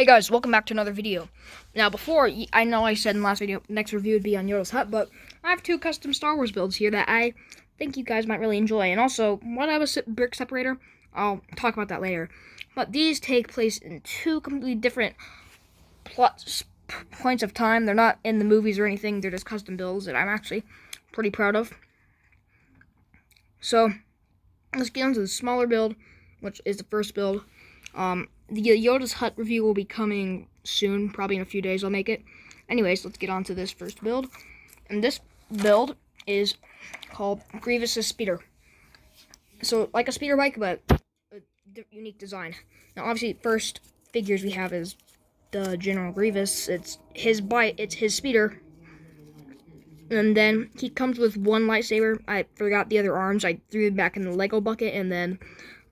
Hey guys, welcome back to another video. Now I know I said in the last video, next review would be on Yoda's Hut, but I have two custom Star Wars builds here that I think you guys might really enjoy. And also, one I was brick separator, I'll talk about that later. But these take place in two completely different points of time. They're not in the movies or anything, they're just custom builds that I'm actually pretty proud of. So, let's get into the smaller build, which is the first build. The Yoda's Hut review will be coming soon, probably in a few days I'll make it. Anyways, let's get on to this first build. And this build is called Grievous's Speeder. So, like a speeder bike, but a unique design. Now, obviously, first figures we have is the General Grievous. It's his bike, it's his speeder. And then he comes with one lightsaber. I forgot the other arms. I threw them back in the Lego bucket, and then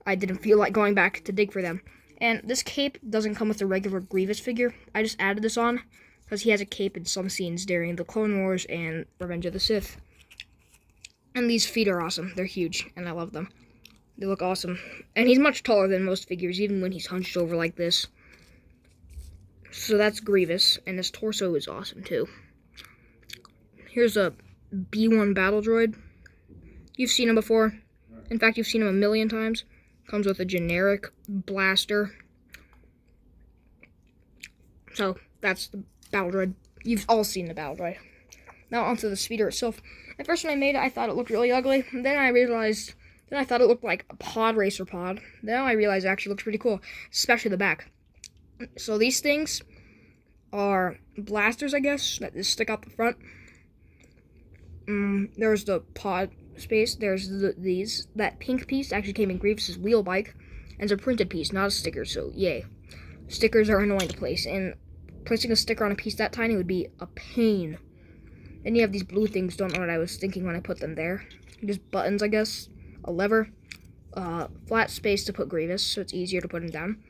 I didn't feel like going back to dig for them. And this cape doesn't come with the regular Grievous figure. I just added this on because he has a cape in some scenes during the Clone Wars and Revenge of the Sith. And these feet are awesome. They're huge, and I love them. They look awesome. And he's much taller than most figures, even when he's hunched over like this. So that's Grievous, and his torso is awesome, too. Here's a B1 battle droid. You've seen him before. In fact, you've seen him a million times. Comes with a generic blaster. So, that's the battle droid. You've all seen the battle droid. Now onto the speeder itself. At first when I made it, I thought it looked really ugly. Then I thought it looked like a pod racer pod. Then I realized it actually looks pretty cool, especially the back. So these things are blasters, I guess, that just stick out the front. There's the pod space. There's these. That pink piece actually came in Grievous's wheel bike, and it's a printed piece, not a sticker, so yay. Stickers are annoying to place, and placing a sticker on a piece that tiny would be a pain. Then you have these blue things, don't know what I was thinking when I put them there. Just buttons, I guess. A lever. Flat space to put Grievous, so it's easier to put him down.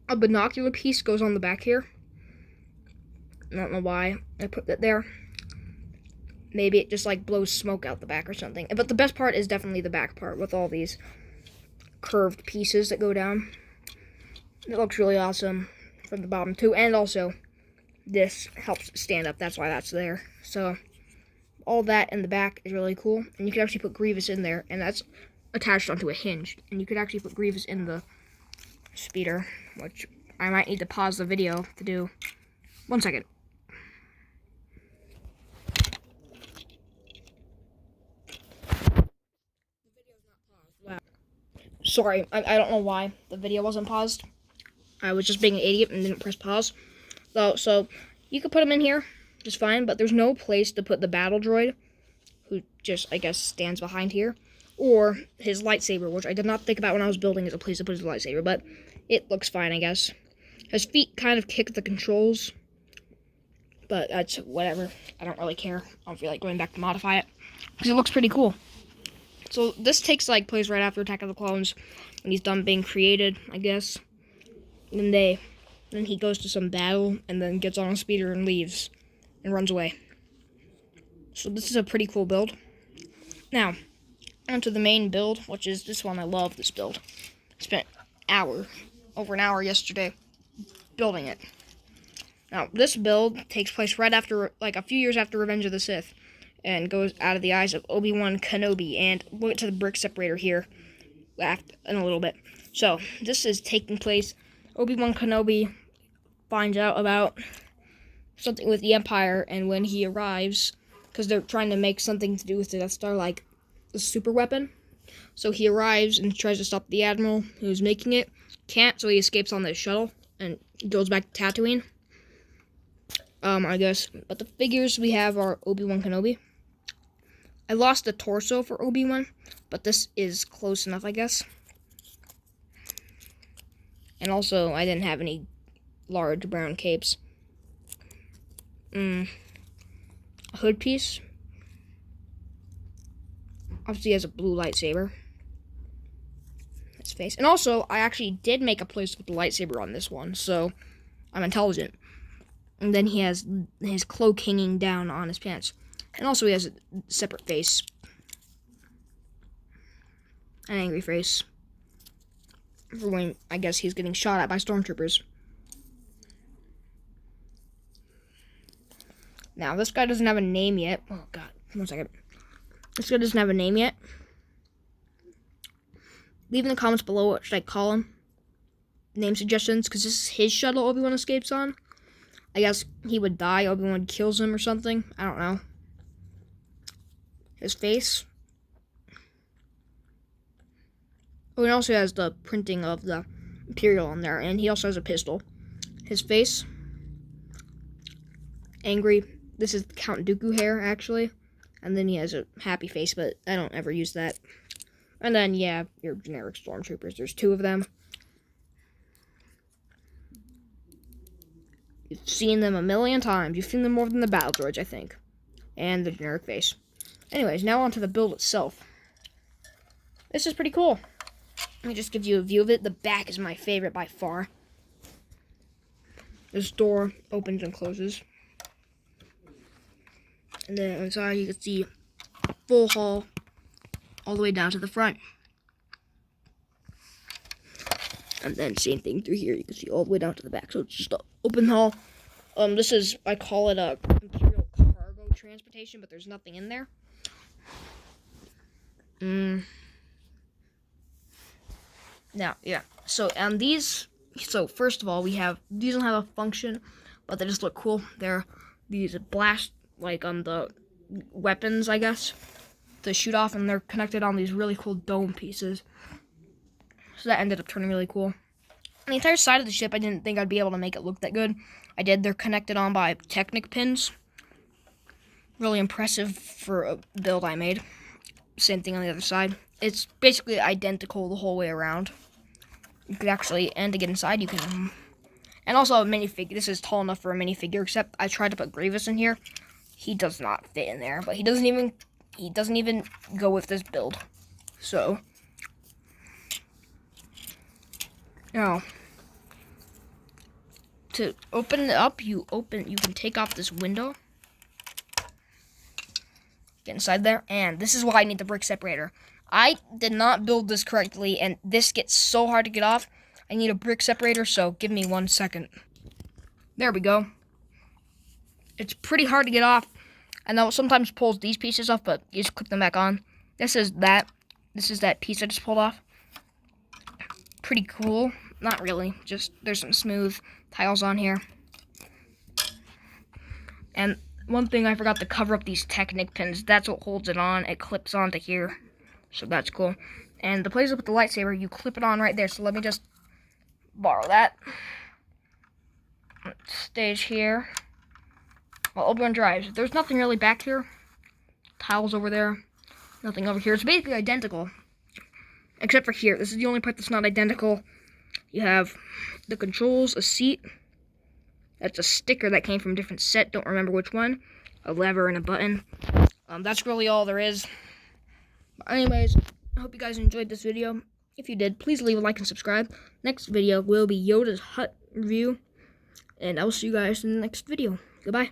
A binocular piece goes on the back here. I don't know why I put that there. Maybe it just like blows smoke out the back or something. But the best part is definitely the back part with all these curved pieces that go down. It looks really awesome from the bottom too. And also, this helps stand up. That's why that's there. So, all that in the back is really cool. And you can actually put Grievous in there. And that's attached onto a hinge. And you could actually put Grievous in the speeder. Which I might need to pause the video to do. 1 second. Sorry, I don't know why the video wasn't paused. I was just being an idiot and didn't press pause. So you could put him in here just fine, but there's no place to put the battle droid, who just, I guess, stands behind here, or his lightsaber, which I did not think about when I was building as a place to put his lightsaber, but it looks fine, I guess. His feet kind of kick the controls, but that's whatever. I don't really care. I don't feel like going back to modify it, because it looks pretty cool. So this takes like place right after Attack of the Clones, when he's done being created, I guess. And then he goes to some battle, and then gets on a speeder and leaves, and runs away. So this is a pretty cool build. Now, onto the main build, which is this one. I love this build. I spent over an hour yesterday, building it. Now, this build takes place right after, like a few years after Revenge of the Sith, and goes out of the eyes of Obi-Wan Kenobi. And we'll get to the brick separator here in a little bit. So, this is taking place. Obi-Wan Kenobi finds out about something with the Empire, and when he arrives, because they're trying to make something to do with the Death Star, like the super weapon. So he arrives and tries to stop the Admiral who's making it. Can't, so he escapes on the shuttle and goes back to Tatooine. I guess. But the figures we have are Obi-Wan Kenobi. I lost the torso for Obi-Wan, but this is close enough, I guess. And also, I didn't have any large brown capes. A hood piece. Obviously, he has a blue lightsaber. His face. And also, I actually did make a place with the lightsaber on this one, so I'm intelligent. And then he has his cloak hanging down on his pants. And also he has a separate face. An angry face. For when, I guess, he's getting shot at by stormtroopers. Now, this guy doesn't have a name yet. Oh, God. 1 second. This guy doesn't have a name yet. Leave in the comments below what should I call him. Name suggestions, because this is his shuttle Obi-Wan escapes on. I guess he would die. Obi-Wan kills him or something. I don't know. His face. Oh, he also has the printing of the imperial on there, and he also has a pistol. His face. Angry. This is Count Dooku hair, actually. And then he has a happy face, but I don't ever use that. And then, yeah, your generic stormtroopers. There's 2 of them. You've seen them a million times. You've seen them more than the battle droids, I think. And the generic face. Anyways, now onto the build itself. This is pretty cool. Let me just give you a view of it. The back is my favorite by far. This door opens and closes. And then inside you can see full hall all the way down to the front. And then same thing through here. You can see all the way down to the back. So it's just an open hall. This is, I call it a imperial cargo transportation, but there's nothing in there. Now, yeah. So, first of all, these don't have a function, but they just look cool. They're these blast, like, the weapons, I guess, to shoot off, and they're connected on these really cool dome pieces. So that ended up turning really cool. And the entire side of the ship, I didn't think I'd be able to make it look that good. I did. They're connected on by Technic pins. Really impressive for a build I made. Same thing on the other side. It's basically identical the whole way around. You could actually, and to get inside, you can... And also a minifigure. This is tall enough for a minifigure, except I tried to put Grievous in here. He does not fit in there, but he doesn't even go with this build. So... Now, to open it up, you can take off this window. Get inside there, and this is why I need the brick separator. I did not build this correctly, and this gets so hard to get off. I need a brick separator, so give me 1 second. There we go. It's pretty hard to get off. I know it sometimes pulls these pieces off, but you just clip them back on. This is that piece I just pulled off. Pretty cool. Not really. Just there's some smooth tiles on here. And one thing I forgot to cover up these Technic pins. That's what holds it on. It clips onto here. So that's cool. And the place with the lightsaber, you clip it on right there. So let me just borrow that. Stage here. Well, Obi-Wan drives. There's nothing really back here. Tiles over there. Nothing over here. It's basically identical. Except for here. This is the only part that's not identical. You have the controls, a seat. That's a sticker that came from a different set. Don't remember which one. A lever and a button. That's really all there is. But anyways, I hope you guys enjoyed this video. If you did, please leave a like and subscribe. Next video will be Yoda's hut review. And I will see you guys in the next video. Goodbye.